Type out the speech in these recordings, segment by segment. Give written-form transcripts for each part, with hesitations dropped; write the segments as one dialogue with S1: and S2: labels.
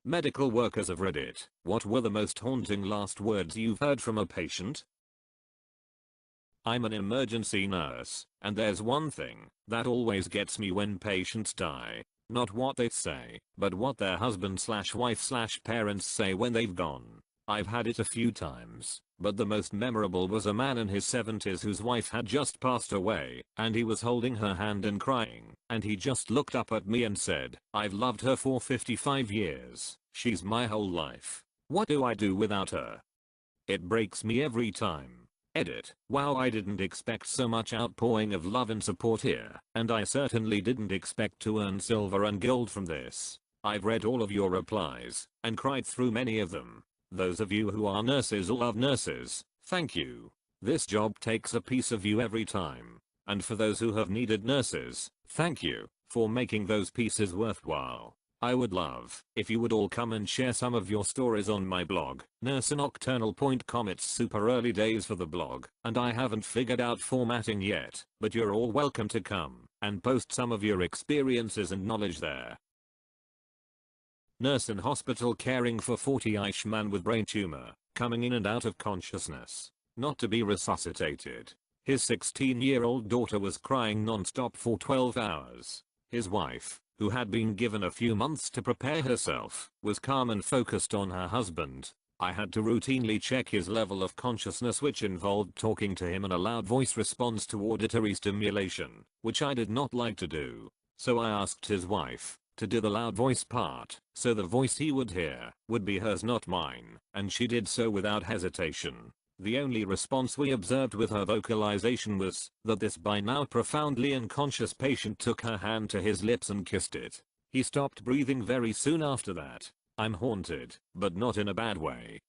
S1: Medical workers of Reddit, what were the most haunting last words you've heard from a patient? I'm an emergency nurse, and there's one thing that always gets me when patients die. Not what they say, but what their husband/wife/parents say when they've gone. I've had it a few times, but the most memorable was a man in his 70s whose wife had just passed away, and he was holding her hand and crying, and he just looked up at me and said, "I've loved her for 55 years, she's my whole life. What do I do without her?" It breaks me every time. Edit. Wow, I didn't expect so much outpouring of love and support here, and I certainly didn't expect to earn silver and gold from this. I've read all of your replies, and cried through many of them. Those of you who are nurses or love nurses, thank you. This job takes a piece of you every time. And for those who have needed nurses, thank you for making those pieces worthwhile. I would love if you would all come and share some of your stories on my blog, nursenocturnal.com. It's super early days for the blog, and I haven't figured out formatting yet, but you're all welcome to come and post some of your experiences and knowledge there. Nurse in hospital caring for 40-ish man with brain tumor, coming in and out of consciousness, not to be resuscitated. His 16-year-old daughter was crying non-stop for 12 hours. His wife, who had been given a few months to prepare herself, was calm and focused on her husband. I had to routinely check his level of consciousness, which involved talking to him in a loud voice response to auditory stimulation, which I did not like to do. So I asked his wife to do the loud voice part, so the voice he would hear would be hers, not mine, and she did so without hesitation. The only response we observed with her vocalization was that this by now profoundly unconscious patient took her hand to his lips and kissed it. He stopped breathing very soon after that. I'm haunted, but not in a bad way.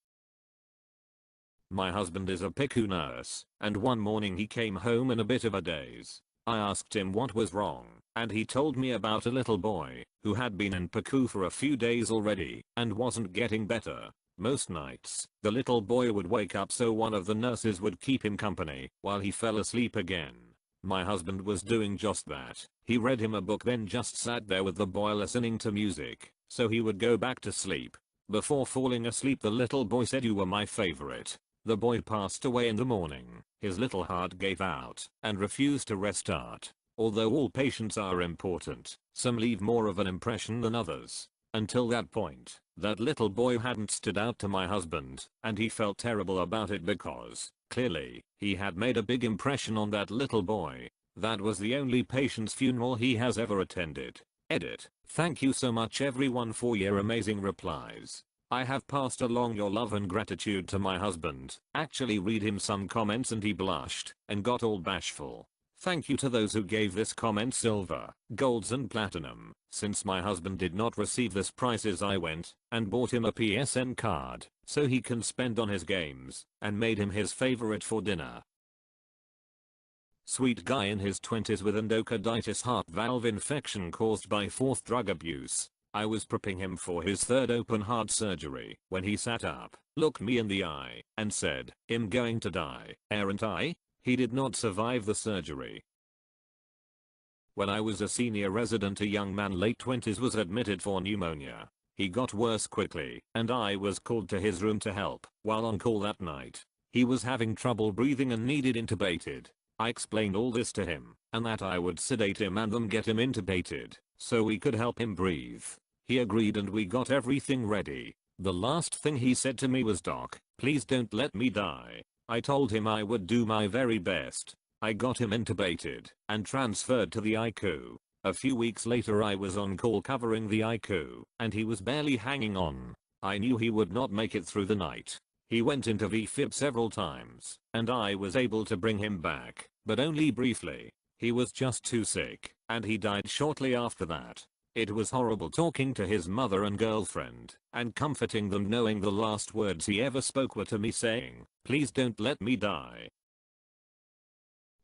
S1: My husband is a PICU nurse, and one morning he came home in a bit of a daze. I asked him what was wrong, and he told me about a little boy who had been in PICU for a few days already and wasn't getting better. Most nights, the little boy would wake up, so one of the nurses would keep him company while he fell asleep again. My husband was doing just that. He read him a book, then just sat there with the boy listening to music, so he would go back to sleep. Before falling asleep, the little boy said, "You were my favorite." The boy passed away in the morning. His little heart gave out and refused to restart. Although all patients are important, some leave more of an impression than others. Until that point, that little boy hadn't stood out to my husband, and he felt terrible about it because, clearly, he had made a big impression on that little boy. That was the only patient's funeral he has ever attended. Edit. Thank you so much everyone for your amazing replies. I have passed along your love and gratitude to my husband. Actually read him some comments and he blushed and got all bashful. Thank you to those who gave this comment silver, golds and platinum. Since my husband did not receive this prizes, I went and bought him a PSN card so he can spend on his games and made him his favorite for dinner. Sweet guy in his 20s with endocarditis, heart valve infection caused by fourth drug abuse. I was prepping him for his third open heart surgery when he sat up, looked me in the eye, and said, "I'm going to die, aren't I?" He did not survive the surgery. When I was a senior resident, a young man late 20s was admitted for pneumonia. He got worse quickly, and I was called to his room to help. While on call that night, he was having trouble breathing and needed intubated. I explained all this to him, and that I would sedate him and then get him intubated, so we could help him breathe. He agreed and we got everything ready. The last thing he said to me was, "Doc, please don't let me die." I told him I would do my very best. I got him intubated and transferred to the ICU. A few weeks later I was on call covering the ICU, and he was barely hanging on. I knew he would not make it through the night. He went into VFib several times, and I was able to bring him back, but only briefly. He was just too sick, and he died shortly after that. It was horrible talking to his mother and girlfriend, and comforting them knowing the last words he ever spoke were to me saying, "Please don't let me die."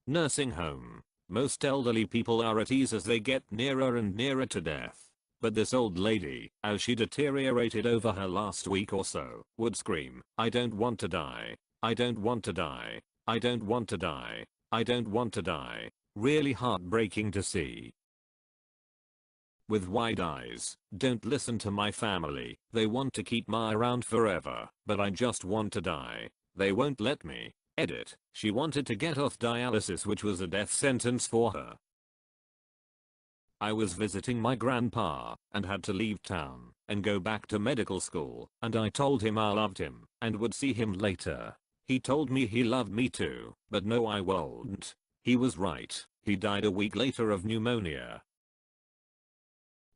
S1: Nursing home. Most elderly people are at ease as they get nearer and nearer to death. But this old lady, as she deteriorated over her last week or so, would scream, "I don't want to die. I don't want to die. I don't want to die. I don't want to die." Really heartbreaking to see. with wide eyes. Don't listen to my family. They want to keep me around forever, but I just want to die. They won't let me. Edit. She wanted to get off dialysis, which was a death sentence for her. I was visiting my grandpa and had to leave town and go back to medical school, and I told him I loved him and would see him later. He told me he loved me too, but no, I won't. He was right. He died a week later of pneumonia.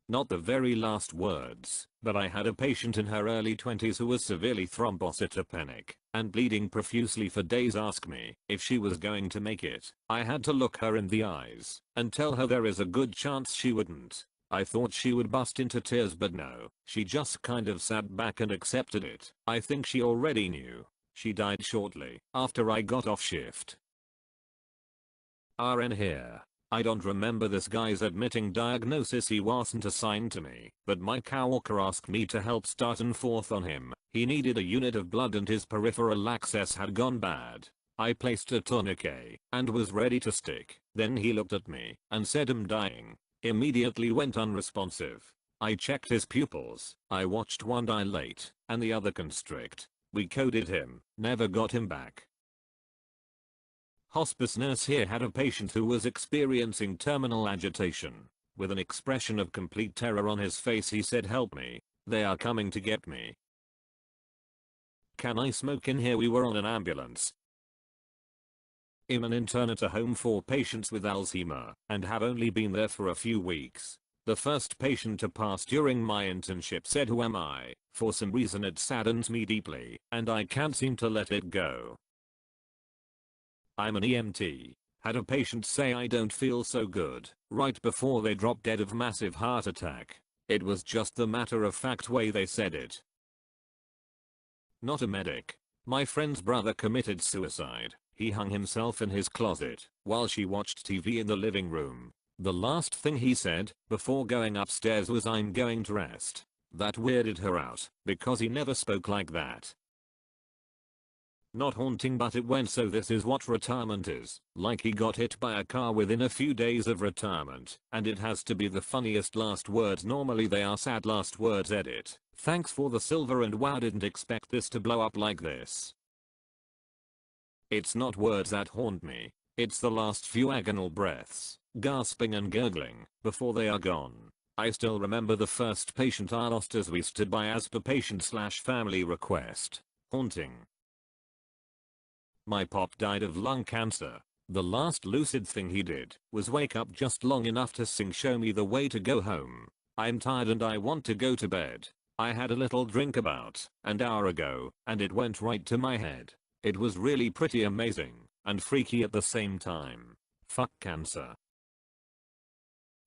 S1: Not the very last words, but I had a patient in her early 20s who was severely thrombocytopenic and bleeding profusely for days ask me if she was going to make it. I had to look her in the eyes and tell her there is a good chance she wouldn't. I thought she would bust into tears, but no, she just kind of sat back and accepted it. I think she already knew. She died shortly after I got off shift. RN here. I don't remember this guy's admitting diagnosis, he wasn't assigned to me, but my coworker asked me to help start and forth on him. He needed a unit of blood and his peripheral access had gone bad. I placed a tourniquet and was ready to stick. Then he looked at me and said, "I'm dying." Immediately went unresponsive. I checked his pupils. I watched one dilate and the other constrict. We coded him, never got him back. Hospice nurse here had a patient who was experiencing terminal agitation. With an expression of complete terror on his face, he said, "Help me. They are coming to get me. Can I smoke in here?" We were on an ambulance. I'm an intern at a home for patients with Alzheimer and have only been there for a few weeks. The first patient to pass during my internship said, "Who am I?" For some reason it saddens me deeply and I can't seem to let it go. I'm an EMT. Had a patient say, "I don't feel so good," right before they dropped dead of massive heart attack. It was just the matter of fact way they said it. Not a medic. My friend's brother committed suicide. He hung himself in his closet while she watched TV in the living room. The last thing he said before going upstairs was, "I'm going to rest." That weirded her out because he never spoke like that. Not haunting, but it went. So this is what retirement is. Like he got hit by a car within a few days of retirement, and it has to be the funniest last words. Normally they are sad last words. Edit. Thanks for the silver and wow, didn't expect this to blow up like this. It's not words that haunt me. It's the last few agonal breaths, gasping and gurgling, before they are gone. I still remember the first patient I lost as we stood by as per patient/family request. Haunting. My pop died of lung cancer. The last lucid thing he did was wake up just long enough to sing "Show Me the Way to Go Home." I'm tired and I want to go to bed. I had a little drink about an hour ago and it went right to my head. It was really pretty amazing and freaky at the same time. Fuck cancer.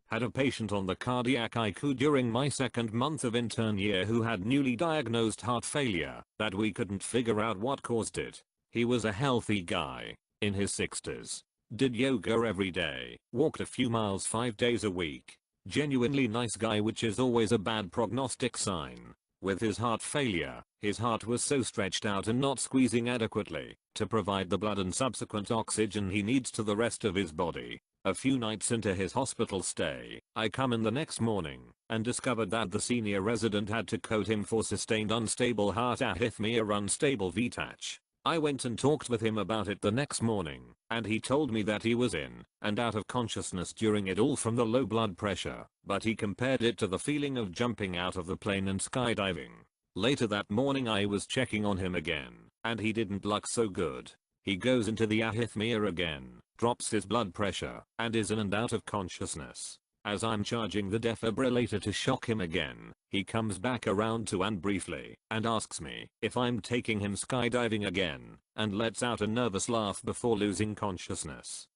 S1: Had a patient on the cardiac ICU during my second month of intern year who had newly diagnosed heart failure that we couldn't figure out what caused it. He was a healthy guy, in his 60s. Did yoga every day, walked a few miles 5 days a week. Genuinely nice guy, which is always a bad prognostic sign. With his heart failure, his heart was so stretched out and not squeezing adequately to provide the blood and subsequent oxygen he needs to the rest of his body. A few nights into his hospital stay, I come in the next morning and discovered that the senior resident had to code him for sustained unstable heart arrhythmia, unstable VTach. I went and talked with him about it the next morning, and he told me that he was in and out of consciousness during it all from the low blood pressure, but he compared it to the feeling of jumping out of the plane and skydiving. Later that morning I was checking on him again, and he didn't look so good. He goes into the arrhythmia again, drops his blood pressure, and is in and out of consciousness. As I'm charging the defibrillator to shock him again, he comes back around to and briefly and asks me if I'm taking him skydiving again, and lets out a nervous laugh before losing consciousness.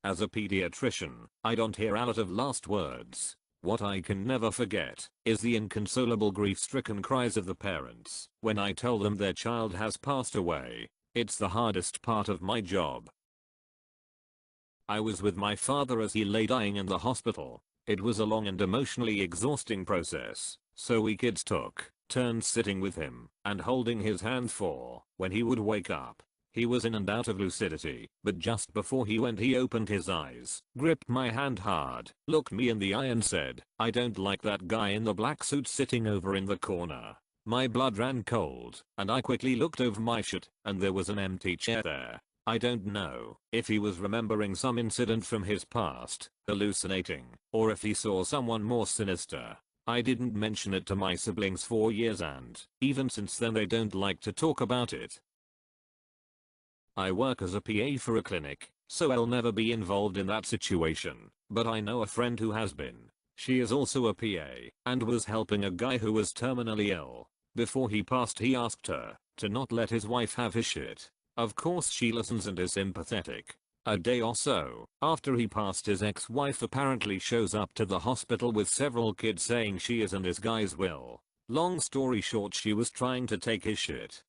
S1: As a pediatrician, I don't hear a lot of last words. What I can never forget is the inconsolable grief-stricken cries of the parents when I tell them their child has passed away. It's the hardest part of my job. I was with my father as he lay dying in the hospital. It was a long and emotionally exhausting process, so we kids took turns sitting with him and holding his hand for when he would wake up. He was in and out of lucidity, but just before he went he opened his eyes, gripped my hand hard, looked me in the eye and said, "I don't like that guy in the black suit sitting over in the corner." My blood ran cold, and I quickly looked over my shit, and there was an empty chair there. I don't know if he was remembering some incident from his past, hallucinating, or if he saw someone more sinister. I didn't mention it to my siblings for years, and even since then they don't like to talk about it. I work as a PA for a clinic, so I'll never be involved in that situation, but I know a friend who has been. She is also a PA, and was helping a guy who was terminally ill. Before he passed he asked her to not let his wife have his shit. Of course she listens and is sympathetic. A day or so after he passed, his ex-wife apparently shows up to the hospital with several kids saying she is in this guy's will. Long story short, she was trying to take his shit.